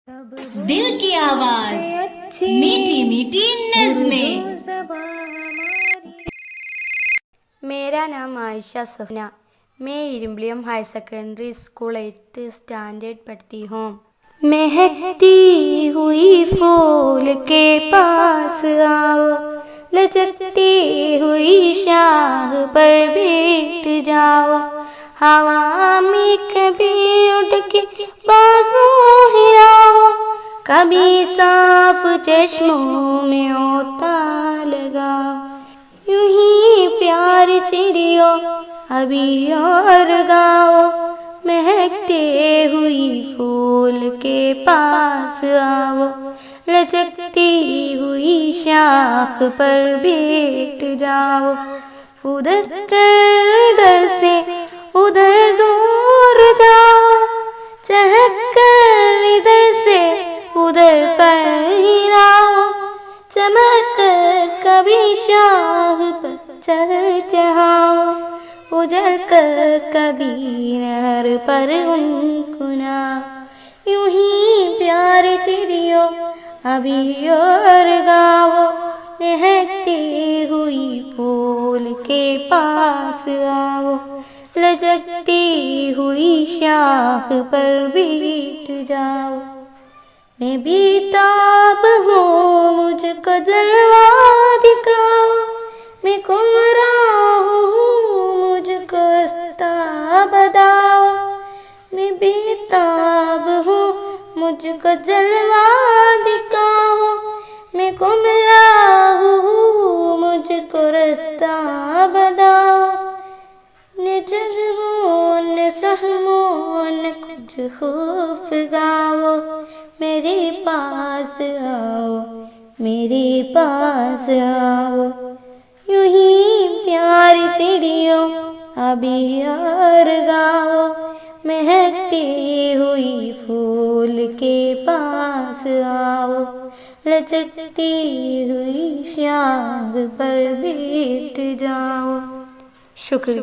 दिल की आवाज, मीठी मीठी नज़्में। मेरा नाम आयशा सफना। मैं Irimbiliyam high secondary school 8th standard पढ़ती हूँ। महकती हुई फूल के पास आओ, लचकती हुई शाख पर बैठ जाओ। हवा में कभी उड़ के बाजों हिलाओ, कभी साफ चश्मों में ओता लगाओ। यूं ही प्यार चिड़ियों अभी और गाओ, महकते हुई फूल के पास आओ, लचकती हुई शाख पर बैठ जाओ। उधर कर इधर से उधर दूर जाओ, चहक कर इधर से उधर फैलाओ, चमक कर कभी शाख पर चढ़ाओ, उजड़ कर कभी नहर पर गुनगुनाओ। यूं ही प्यार चिड़ियों अभी और गाओ, महकती हुई फूल के पास आओ, लचकती हुई शाख पर बैठ जाओ। मैं बेताब हूँ, मुझको जलवा दिखाओ, मैं गुमराह हूँ, मुझको रास्ता बताओ। मैं बेताब हूँ, मुझको जलवा दिखाओ, मैं गुमराह हूँ, मुझको रास्ता बताओ। न जज्बों न सहमों न कुछ खौफ गाओ, मेरे पास आओ, मेरे पास आओ। यूं ही प्यार चिड़ियों अभी और गाओ, महकती हुई फूल के पास आओ, लचकती हुई शाख पर बैठ जाओ। शुक्रिया।